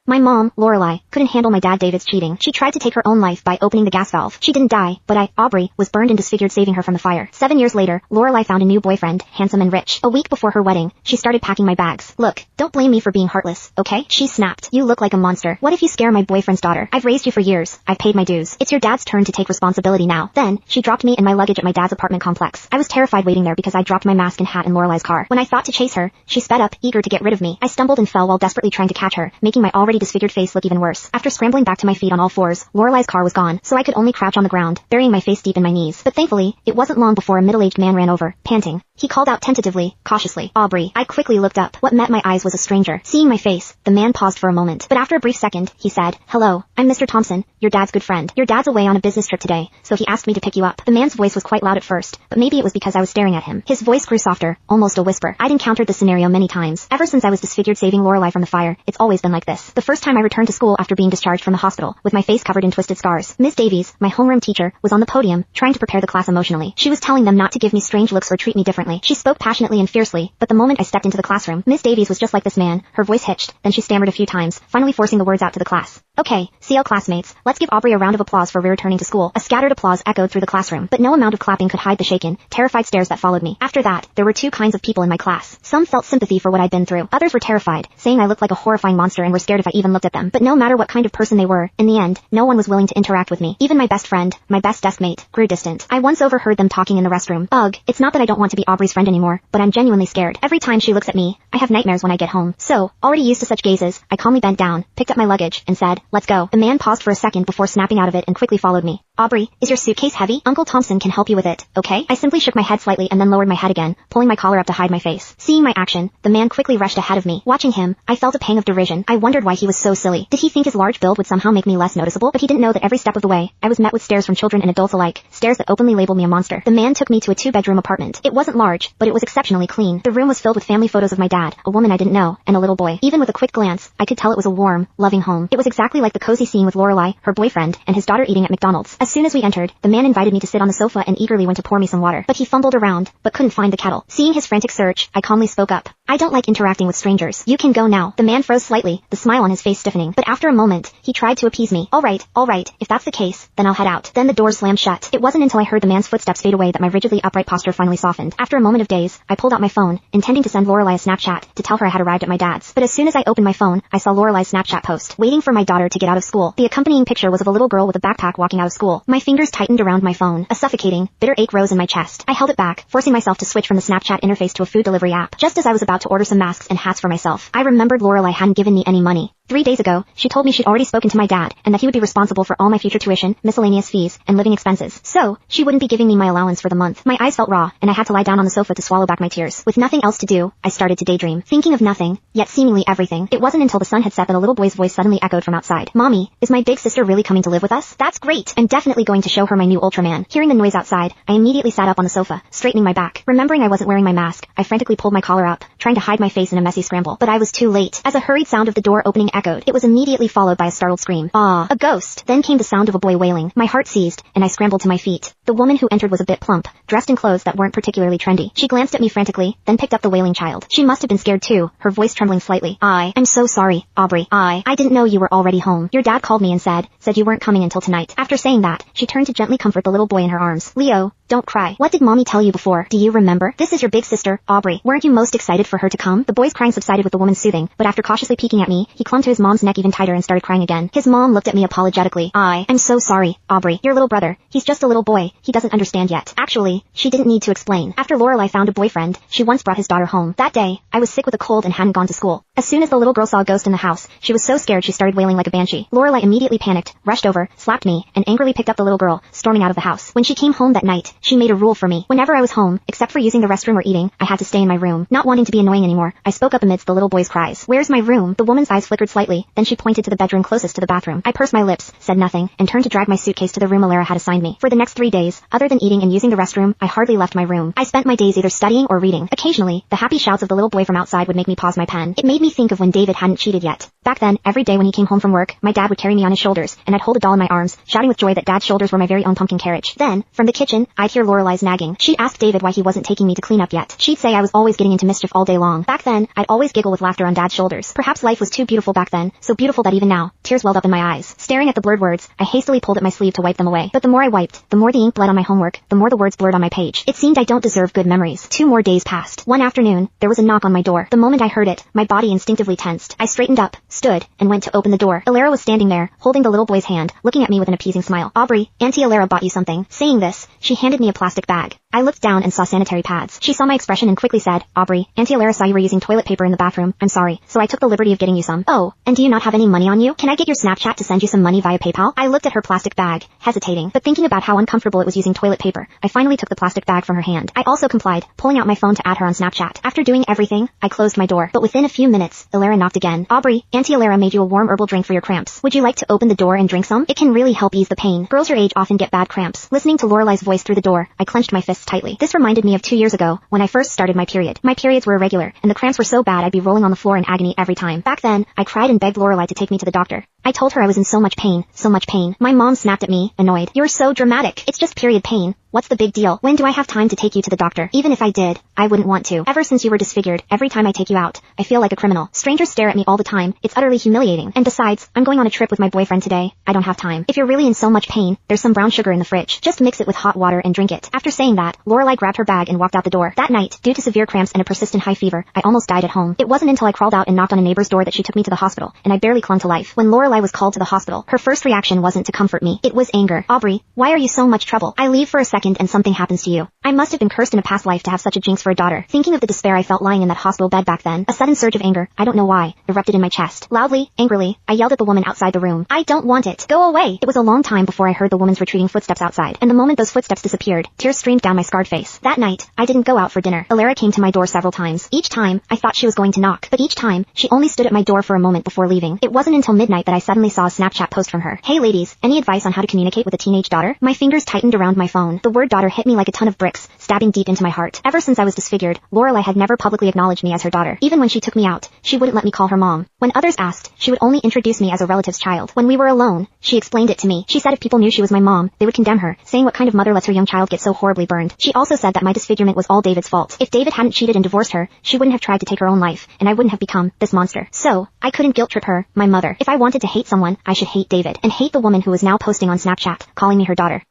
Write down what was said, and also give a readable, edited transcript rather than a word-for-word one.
My mom, Lorelai, couldn't handle my dad David's cheating. She tried to take her own life by opening the gas valve. She didn't die, but I, Aubrey, was burned and disfigured saving her from the fire. 7 years later, Lorelai found a new boyfriend, handsome and rich. A week before her wedding, she started packing my bags. Look, don't blame me for being heartless, okay? She snapped. You look like a monster. What if you scare my boyfriend's daughter? I've raised you for years. I've paid my dues. It's your dad's turn to take responsibility now. Then, she dropped me and my luggage at my dad's apartment complex. I was terrified waiting there because I dropped my mask and hat in Lorelai's car. When I thought to chase her, she sped up, eager to get rid of me. I stumbled and fell while desperately trying to catch her, making my already disfigured face look even worse. After scrambling back to my feet on all fours, Lorelai's car was gone, so I could only crouch on the ground, burying my face deep in my knees. But thankfully, it wasn't long before a middle-aged man ran over, panting. He called out tentatively, cautiously, Aubrey. I quickly looked up. What met my eyes was a stranger. Seeing my face, the man paused for a moment, but after a brief second, he said, hello, I'm Mr. Thompson, your dad's good friend. Your dad's away on a business trip today, so he asked me to pick you up. The man's voice was quite loud at first, but maybe it was because I was staring at him. His voice grew softer, almost a whisper. I'd encountered this scenario many times. Ever since I was disfigured saving Lorelai from the fire, it's always been like this. The first time I returned to school after being discharged from the hospital, with my face covered in twisted scars, Miss Davies, my homeroom teacher, was on the podium, trying to prepare the class emotionally. She was telling them not to give me strange looks or treat me differently. She spoke passionately and fiercely, but the moment I stepped into the classroom, Miss Davies was just like this man. Her voice hitched, then she stammered a few times, finally forcing the words out to the class. Okay, CL classmates, let's give Aubrey a round of applause for returning to school. A scattered applause echoed through the classroom, but no amount of clapping could hide the shaken, terrified stares that followed me. After that, there were two kinds of people in my class. Some felt sympathy for what I'd been through. Others were terrified, saying I looked like a horrifying monster and were scared if I even looked at them. But no matter what kind of person they were, in the end, no one was willing to interact with me. Even my best friend, my best desk mate, grew distant. I once overheard them talking in the restroom. Ugh, it's not that I don't want to be Aubrey's friend anymore, but I'm genuinely scared. Every time she looks at me, I have nightmares when I get home. So, already used to such gazes, I calmly bent down, picked up my luggage, and said, let's go. The man paused for a second before snapping out of it and quickly followed me. Aubrey, is your suitcase heavy? Uncle Thompson can help you with it, okay? I simply shook my head slightly and then lowered my head again, pulling my collar up to hide my face. Seeing my action, the man quickly rushed ahead of me. Watching him, I felt a pang of derision. I wondered why he was so silly. Did he think his large build would somehow make me less noticeable? But he didn't know that every step of the way, I was met with stares from children and adults alike, stares that openly labeled me a monster. The man took me to a 2-bedroom apartment. It wasn't large, but it was exceptionally clean. The room was filled with family photos of my dad, a woman I didn't know, and a little boy. Even with a quick glance, I could tell it was a warm, loving home. It was exactly like the cozy scene with Lorelai, her boyfriend, and his daughter eating at McDonald's. As soon as we entered, the man invited me to sit on the sofa and eagerly went to pour me some water. But he fumbled around, but couldn't find the kettle. Seeing his frantic search, I calmly spoke up. I don't like interacting with strangers. You can go now. The man froze slightly, the smile on his face stiffening. But after a moment, he tried to appease me. All right, if that's the case, then I'll head out. Then the door slammed shut. It wasn't until I heard the man's footsteps fade away that my rigidly upright posture finally softened. After a moment of daze, I pulled out my phone, intending to send Lorelai a Snapchat, to tell her I had arrived at my dad's. But as soon as I opened my phone, I saw Lorelai's Snapchat post, waiting for my daughter to get out of school. The accompanying picture was of a little girl with a backpack walking out of school. My fingers tightened around my phone. A suffocating, bitter ache rose in my chest. I held it back, forcing myself to switch from the Snapchat interface to a food delivery app. Just as I was about to order some masks and hats for myself, I remembered Lorelai hadn't given me any money. 3 days ago, she told me she'd already spoken to my dad, and that he would be responsible for all my future tuition, miscellaneous fees, and living expenses. So, she wouldn't be giving me my allowance for the month. My eyes felt raw, and I had to lie down on the sofa to swallow back my tears. With nothing else to do, I started to daydream, thinking of nothing, yet seemingly everything. It wasn't until the sun had set that a little boy's voice suddenly echoed from outside. Mommy, is my big sister really coming to live with us? That's great! I'm definitely going to show her my new Ultraman. Hearing the noise outside, I immediately sat up on the sofa, straightening my back. Remembering I wasn't wearing my mask, I frantically pulled my collar up, trying to hide my face in a messy scramble. But I was too late. As a hurried sound of the door opening echoed, it was immediately followed by a startled scream. Ah, a ghost! Then came the sound of a boy wailing. My heart seized, and I scrambled to my feet. The woman who entered was a bit plump, dressed in clothes that weren't particularly trendy. She glanced at me frantically, then picked up the wailing child. She must have been scared too, her voice trembling slightly. I'm so sorry, Aubrey. I didn't know you were already home. Your dad called me and said you weren't coming until tonight. After saying that, she turned to gently comfort the little boy in her arms. Leo, don't cry. What did mommy tell you before? Do you remember? This is your big sister, Aubrey. Weren't you most excited for her to come? The boy's crying subsided with the woman's soothing, but after cautiously peeking at me, he clung to his mom's neck even tighter and started crying again. His mom looked at me apologetically. I'm so sorry, Aubrey. Your little brother, he's just a little boy. He doesn't understand yet. Actually, she didn't need to explain. After Lorelai found a boyfriend, she once brought his daughter home. That day, I was sick with a cold and hadn't gone to school. As soon as the little girl saw a ghost in the house, she was so scared she started wailing like a banshee. Lorelai immediately panicked, rushed over, slapped me, and angrily picked up the little girl, storming out of the house. When she came home that night, she made a rule for me. Whenever I was home, except for using the restroom or eating, I had to stay in my room. Not wanting to be annoying anymore, I spoke up amidst the little boy's cries. Where's my room? The woman's eyes flickered slightly, then she pointed to the bedroom closest to the bathroom. I pursed my lips, said nothing, and turned to drag my suitcase to the room Alara had assigned me. For the next 3 days, other than eating and using the restroom, I hardly left my room. I spent my days either studying or reading. Occasionally, the happy shouts of the little boy from outside would make me pause my pen. It made me think of when David hadn't cheated yet. Back then, every day when he came home from work, my dad would carry me on his shoulders, and I'd hold a doll in my arms, shouting with joy that Dad's shoulders were my very own pumpkin carriage. Then, from the kitchen, I'd hear Lorelai's nagging. She'd ask David why he wasn't taking me to clean up yet. She'd say I was always getting into mischief all day long. Back then, I'd always giggle with laughter on Dad's shoulders. Perhaps life was too beautiful back then, so beautiful that even now, tears welled up in my eyes. Staring at the blurred words, I hastily pulled at my sleeve to wipe them away. But the more I wiped, the more the ink bled on my homework, the more the words blurred on my page. It seemed I don't deserve good memories. 2 more days passed. One afternoon, there was a knock on my door. The moment I heard it, my body instinctively tensed. I straightened up, stood, and went to open the door. Alara was standing there, holding the little boy's hand, looking at me with an appeasing smile. "Aubrey, Auntie Alara bought you something." Saying this, she handed me a plastic bag. I looked down and saw sanitary pads. She saw my expression and quickly said, "Aubrey, Auntie Alara saw you were using toilet paper in the bathroom. I'm sorry, so I took the liberty of getting you some." "Oh, and do you not have any money on you? Can I get your Snapchat to send you some money via PayPal?" I looked at her plastic bag, hesitating, but thinking about how uncomfortable it was using toilet paper, I finally took the plastic bag from her hand. I also complied, pulling out my phone to add her on Snapchat. After doing everything, I closed my door. But within a few minutes, Alara knocked again. "Aubrey, Auntie Alara made you a warm herbal drink for your cramps. Would you like to open the door and drink some? It can really help ease the pain. Girls your age often get bad cramps." Listening to Lorelai's voice through the door, I clenched my fists tightly. This reminded me of 2 years ago, when I first started my period. My periods were irregular, and the cramps were so bad I'd be rolling on the floor in agony every time. Back then, I cried and begged Lorelai to take me to the doctor. I told her I was in so much pain, so much pain. My mom snapped at me, annoyed. "You're so dramatic. It's just period pain. What's the big deal? When do I have time to take you to the doctor? Even if I did, I wouldn't want to. Ever since you were disfigured, every time I take you out, I feel like a criminal. Strangers stare at me all the time. It's utterly humiliating. And besides, I'm going on a trip with my boyfriend today. I don't have time. If you're really in so much pain, there's some brown sugar in the fridge. Just mix it with hot water and drink it." After saying that, Lorelai grabbed her bag and walked out the door. That night, due to severe cramps and a persistent high fever, I almost died at home. It wasn't until I crawled out and knocked on a neighbor's door that she took me to the hospital, and I barely clung to life. When Lorelai was called to the hospital, her first reaction wasn't to comfort me. It was anger. "Aubrey, why are you so much trouble? I leave for a second and something happens to you. I must have been cursed in a past life to have such a jinx for a daughter." Thinking of the despair I felt lying in that hospital bed back then, a sudden surge of anger, I don't know why, erupted in my chest. Loudly, angrily, I yelled at the woman outside the room. "I don't want it. Go away." It was a long time before I heard the woman's retreating footsteps outside, and the moment those footsteps disappeared, tears streamed down my scarred face. That night, I didn't go out for dinner. Alara came to my door several times. Each time, I thought she was going to knock, but each time, she only stood at my door for a moment before leaving. It wasn't until midnight that I suddenly saw a Snapchat post from her. "Hey ladies, any advice on how to communicate with a teenage daughter?" My fingers tightened around my phone. The word daughter hit me like a ton of bricks, stabbing deep into my heart. Ever since I was disfigured, Lorelai had never publicly acknowledged me as her daughter. Even when she took me out, she wouldn't let me call her mom. When others asked, she would only introduce me as a relative's child. When we were alone, she explained it to me. She said if people knew she was my mom, they would condemn her, saying what kind of mother lets her young child get so horribly burned. She also said that my disfigurement was all David's fault. If David hadn't cheated and divorced her, she wouldn't have tried to take her own life, and I wouldn't have become this monster. So, I couldn't guilt trip her, my mother. If I wanted to hate someone, I should hate David, and hate the woman who was now posting on Snapchat, calling me her daughter.